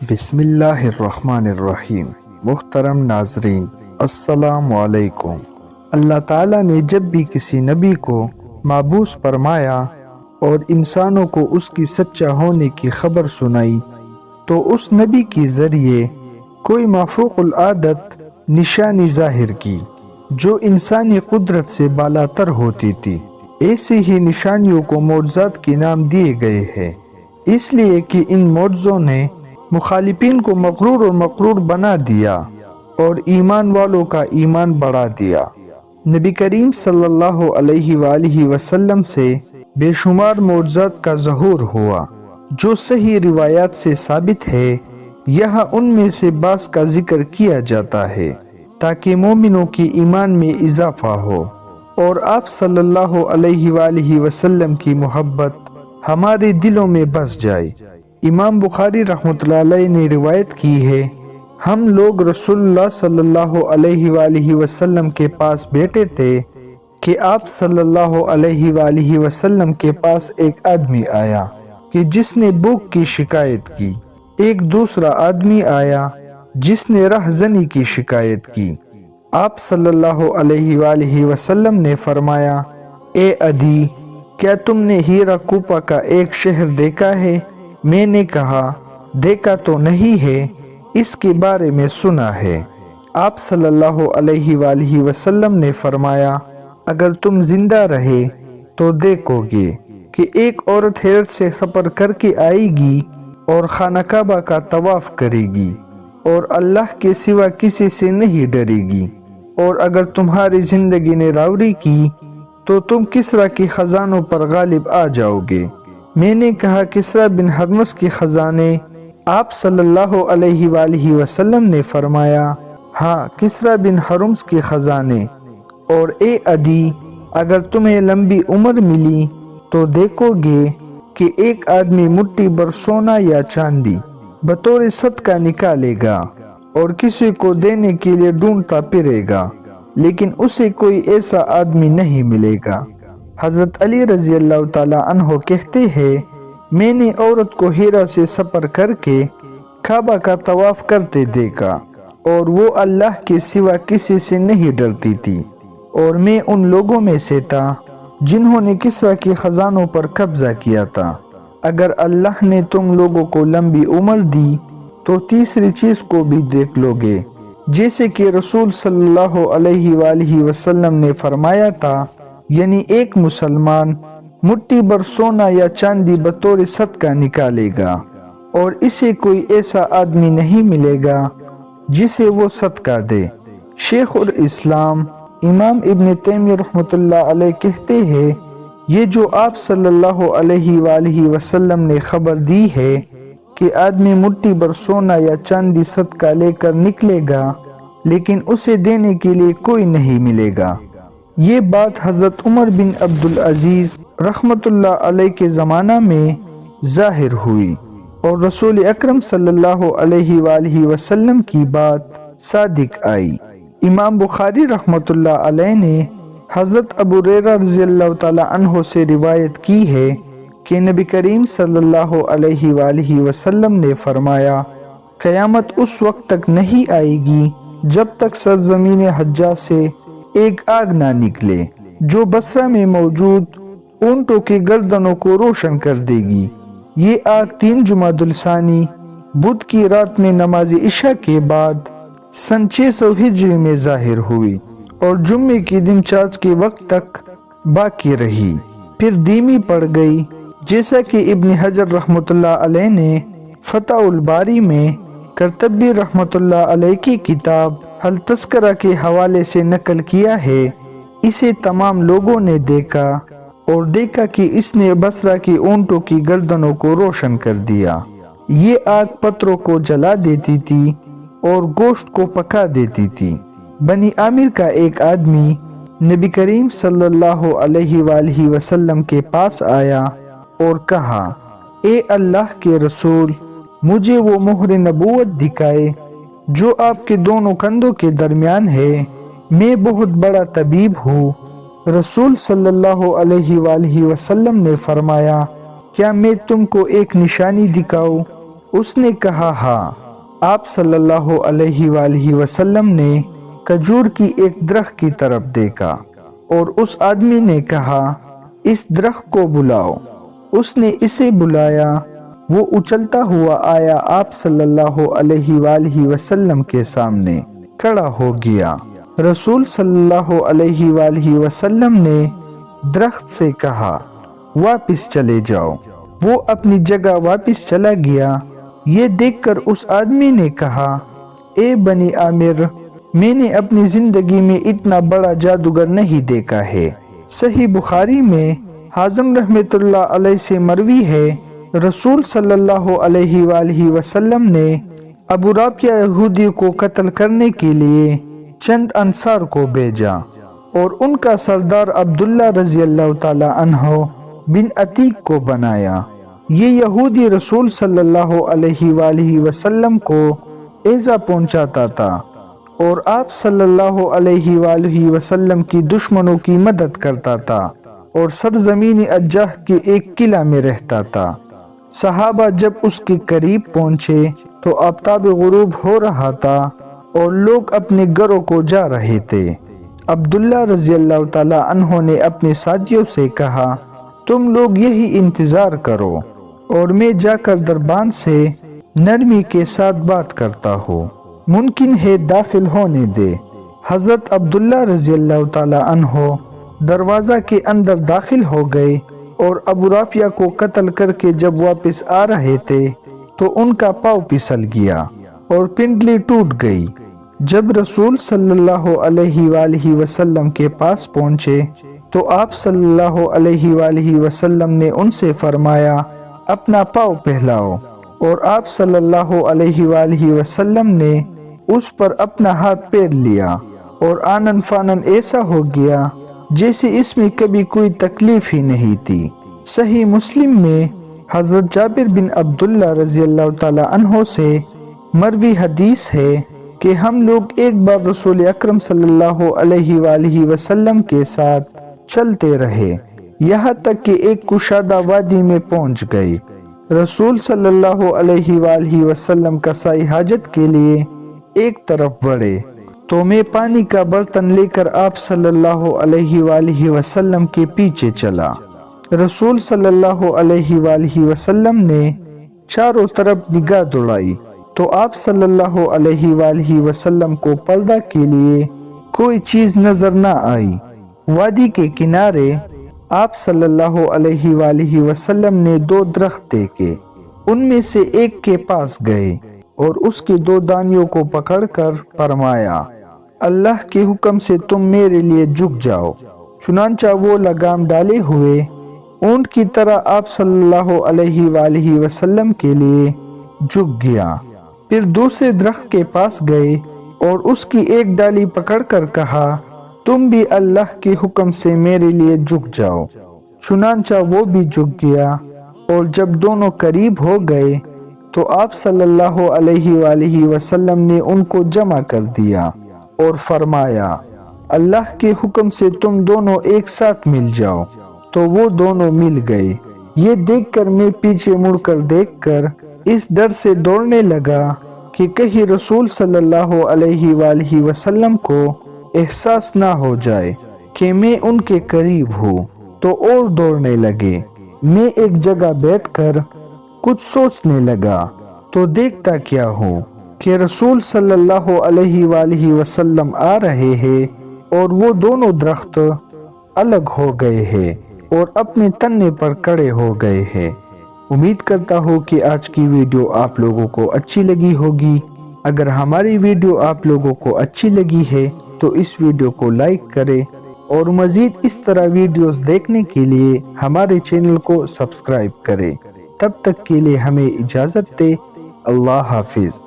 بسم اللہ الرحمن الرحیم۔ محترم ناظرین، السلام علیکم۔ اللہ تعالیٰ نے جب بھی کسی نبی کو مبعوث فرمایا اور انسانوں کو اس کی سچا ہونے کی خبر سنائی تو اس نبی کے ذریعے کوئی مافوق العادت نشانی ظاہر کی جو انسانی قدرت سے بالاتر ہوتی تھی۔ ایسی ہی نشانیوں کو معجزات کے نام دیے گئے ہیں، اس لیے کہ ان معجزوں نے مخالفین کو مغرور اور مقرور بنا دیا اور ایمان والوں کا ایمان بڑھا دیا۔ نبی کریم صلی اللہ علیہ وآلہ وسلم سے بے شمار معجزات کا ظہور ہوا جو صحیح روایات سے ثابت ہے۔ یہاں ان میں سے بعض کا ذکر کیا جاتا ہے تاکہ مومنوں کی ایمان میں اضافہ ہو اور آپ صلی اللہ علیہ وآلہ وسلم کی محبت ہمارے دلوں میں بس جائے۔ امام بخاری رحمۃ اللہ علیہ نے روایت کی ہے، ہم لوگ رسول اللہ صلی اللہ علیہ وآلہ وسلم کے پاس بیٹھے تھے کہ آپ صلی اللہ علیہ وآلہ وسلم کے پاس ایک آدمی آیا کہ جس نے بھوک کی شکایت کی۔ ایک دوسرا آدمی آیا جس نے رہزنی کی شکایت کی۔ آپ صلی اللہ علیہ وآلہ وسلم نے فرمایا، اے عدی، کیا تم نے ہیرا کوپا کا ایک شہر دیکھا ہے؟ میں نے کہا، دیکھا تو نہیں ہے، اس کے بارے میں سنا ہے۔ آپ صلی اللہ علیہ وآلہ وسلم نے فرمایا، اگر تم زندہ رہے تو دیکھو گے کہ ایک عورت ہیرت سے سفر کر کے آئے گی اور خانہ کعبہ کا طواف کرے گی اور اللہ کے سوا کسی سے نہیں ڈرے گی، اور اگر تمہاری زندگی نے راوری کی تو تم کسریٰ کے خزانوں پر غالب آ جاؤ گے۔ میں نے کہا، کسریٰ بن ہرمز کے خزانے؟ آپ صلی اللہ علیہ وآلہ وسلم نے فرمایا، ہاں، کسریٰ بن ہرمز کے خزانے۔ اور اے عدی، اگر تمہیں لمبی عمر ملی تو دیکھو گے کہ ایک آدمی مٹھی بھر سونا یا چاندی بطور صدقہ نکالے گا اور کسی کو دینے کے لیے ڈھونڈتا پھرے گا، لیکن اسے کوئی ایسا آدمی نہیں ملے گا۔ حضرت علی رضی اللہ تعالیٰ عنہ کہتے ہیں، میں نے عورت کو ہیرا سے سفر کر کے کعبہ کا طواف کرتے دیکھا اور وہ اللہ کے سوا کسی سے نہیں ڈرتی تھی، اور میں ان لوگوں میں سے تھا جنہوں نے کسریٰ کے خزانوں پر قبضہ کیا تھا۔ اگر اللہ نے تم لوگوں کو لمبی عمر دی تو تیسری چیز کو بھی دیکھ لو گے، جیسے کہ رسول صلی اللہ علیہ وآلہ وسلم نے فرمایا تھا، یعنی ایک مسلمان مٹھی بھر سونا یا چاندی بطور صدقہ نکالے گا اور اسے کوئی ایسا آدمی نہیں ملے گا جسے وہ صدقہ دے۔ شیخ الاسلام امام ابن تیمیہ رحمۃ اللہ علیہ کہتے ہیں، یہ جو آپ صلی اللہ علیہ وآلہ وسلم نے خبر دی ہے کہ آدمی مٹھی بھر سونا یا چاندی صدقہ لے کر نکلے گا لیکن اسے دینے کے لیے کوئی نہیں ملے گا، یہ بات حضرت عمر بن عبدالعزیز رحمۃ اللہ علیہ کے زمانہ میں ظاہر ہوئی اور رسول اکرم صلی اللہ علیہ وآلہ وسلم کی بات صادق آئی۔ امام بخاری رحمۃ اللہ علیہ نے حضرت ابو ہریرہ رضی اللہ تعالیٰ عنہ سے روایت کی ہے کہ نبی کریم صلی اللہ علیہ وآلہ وسلم نے فرمایا، قیامت اس وقت تک نہیں آئے گی جب تک سرزمین حجاز سے ایک آگ نہ نکلے جو بصرہ میں موجود اونٹوں کی گردنوں کو روشن کر دے گی۔ یہ آگ 3 جمادی الثانی بدھ کی رات میں نماز عشاء کے بعد سن 600 ہجری میں ظاہر ہوئی اور جمعے کے دن چاند کے وقت تک باقی رہی، پھر دھیمی پڑ گئی، جیسا کہ ابن حجر رحمۃ اللہ علیہ نے فتح الباری میں قرطبی رحمۃ اللہ علیہ کی کتاب التذکرہ کے حوالے سے نقل کیا ہے۔ اسے تمام لوگوں نے دیکھا اور دیکھا کہ اس نے بصرہ کی اونٹوں کی گردنوں کو روشن کر دیا۔ یہ آگ پتھروں کو جلا دیتی تھی اور گوشت کو پکا دیتی تھی۔ بنی عامر کا ایک آدمی نبی کریم صلی اللہ علیہ وآلہ وسلم کے پاس آیا اور کہا، اے اللہ کے رسول، مجھے وہ مہر نبوت دکھائے جو آپ کے دونوں کندھوں کے درمیان ہے، میں بہت بڑا طبیب ہوں۔ رسول صلی اللہ علیہ وآلہ وسلم نے فرمایا، کیا میں تم کو ایک نشانی دکھاؤں؟ اس نے کہا ہاں۔ آپ صلی اللہ علیہ وآلہ وسلم نے کھجور کی ایک درخت کی طرف دیکھا اور اس آدمی نے کہا اس درخت کو بلاؤ۔ اس نے اسے بلایا، وہ اچھلتا ہوا آیا آپ صلی اللہ علیہ وآلہ وسلم کے سامنے کھڑا ہو گیا۔ رسول صلی اللہ علیہ وآلہ وسلم نے درخت سے کہا واپس چلے جاؤ۔ وہ اپنی جگہ واپس چلا گیا۔ یہ دیکھ کر اس آدمی نے کہا اے بنی عامر، میں نے اپنی زندگی میں اتنا بڑا جادوگر نہیں دیکھا ہے۔ صحیح بخاری میں حازم رحمت اللہ علیہ سے مروی ہے، رسول صلی اللہ علیہ وآلہ وسلم نے ابو رافع یہودی کو قتل کرنے کے لیے چند انصار کو بھیجا اور ان کا سردار عبداللہ رضی اللہ تعالی عنہ بن عتیق کو بنایا۔ یہ یہودی رسول صلی اللہ علیہ وآلہ وسلم کو ایذا پہنچاتا تھا اور آپ صلی اللہ علیہ وآلہ وسلم کی دشمنوں کی مدد کرتا تھا اور سرزمین اجاہ کے ایک قلعہ میں رہتا تھا۔ صحابہ جب اس کے قریب پہنچے تو آفتاب غروب ہو رہا تھا اور لوگ اپنے گھروں کو جا رہے تھے۔ عبداللہ رضی اللہ تعالی عنہ نے اپنے ساتھیوں سے کہا تم لوگ یہی انتظار کرو اور میں جا کر دربان سے نرمی کے ساتھ بات کرتا ہوں، ممکن ہے داخل ہونے دے۔ حضرت عبداللہ رضی اللہ تعالی عنہ دروازہ کے اندر داخل ہو گئے اور ابو رافع کو قتل کر کے جب واپس آ رہے تھے تو ان کا پاؤں پھسل گیا اور پنڈلی ٹوٹ گئی۔ جب رسول صلی اللہ علیہ وآلہ وسلم کے پاس پہنچے تو آپ صلی اللہ علیہ وآلہ وسلم نے ان سے فرمایا اپنا پاؤں پہلاؤ، اور آپ صلی اللہ علیہ وآلہ وسلم نے اس پر اپنا ہاتھ پھیر لیا اور آنن فانن ایسا ہو گیا جیسے اس میں کبھی کوئی تکلیف ہی نہیں تھی۔ صحیح مسلم میں حضرت جابر بن عبداللہ رضی اللہ تعالی عنہ سے مروی حدیث ہے کہ ہم لوگ ایک بار رسول اکرم صلی اللہ علیہ وآلہ وسلم کے ساتھ چلتے رہے یہاں تک کہ ایک کشادہ وادی میں پہنچ گئے۔ رسول صلی اللہ علیہ وآلہ وسلم قضائے حاجت کے لیے ایک طرف بڑھے تو میں پانی کا برتن لے کر آپ صلی اللہ علیہ وآلہ وسلم کے پیچھے چلا۔ رسول صلی اللہ علیہ وآلہ وسلم نے چاروں طرف نگاہ دوڑائی تو آپ صلی اللہ علیہ وآلہ وسلم کو پردہ کے لیے کوئی چیز نظر نہ آئی۔ وادی کے کنارے آپ صلی اللہ علیہ وآلہ وسلم نے دو درخت دیکھے، ان میں سے ایک کے پاس گئے اور اس کے دو دانیوں کو پکڑ کر فرمایا اللہ کے حکم سے تم میرے لیے جھک جاؤ۔ چنانچہ وہ لگام ڈالے ہوئے اونٹ کی طرح آپ صلی اللہ علیہ وآلہ وسلم کے لیے جھک گیا۔ پھر دوسرے درخت کے پاس گئے اور اس کی ایک ڈالی پکڑ کر کہا تم بھی اللہ کے حکم سے میرے لیے جھک جاؤ۔ چنانچہ وہ بھی جھک گیا اور جب دونوں قریب ہو گئے تو آپ صلی اللہ علیہ وآلہ وسلم نے ان کو جمع کر دیا اور فرمایا اللہ کے حکم سے تم دونوں ایک ساتھ مل جاؤ، تو وہ دونوں مل گئے۔ یہ دیکھ کر میں پیچھے مڑ کر دیکھ کر اس ڈر سے دوڑنے لگا کہ کہیں رسول صلی اللہ علیہ وآلہ وسلم کو احساس نہ ہو جائے کہ میں ان کے قریب ہوں، تو اور دوڑنے لگے۔ میں ایک جگہ بیٹھ کر کچھ سوچنے لگا تو دیکھتا کیا ہوں کہ رسول صلی اللہ علیہ وآلہ وسلم آ رہے ہیں اور وہ دونوں درخت الگ ہو گئے ہیں اور اپنے تنے پر کھڑے ہو گئے ہیں۔ امید کرتا ہوں کہ آج کی ویڈیو آپ لوگوں کو اچھی لگی ہوگی۔ اگر ہماری ویڈیو آپ لوگوں کو اچھی لگی ہے تو اس ویڈیو کو لائک کریں اور مزید اس طرح ویڈیوز دیکھنے کے لیے ہمارے چینل کو سبسکرائب کریں۔ تب تک کے لیے ہمیں اجازت دیں۔ اللہ حافظ۔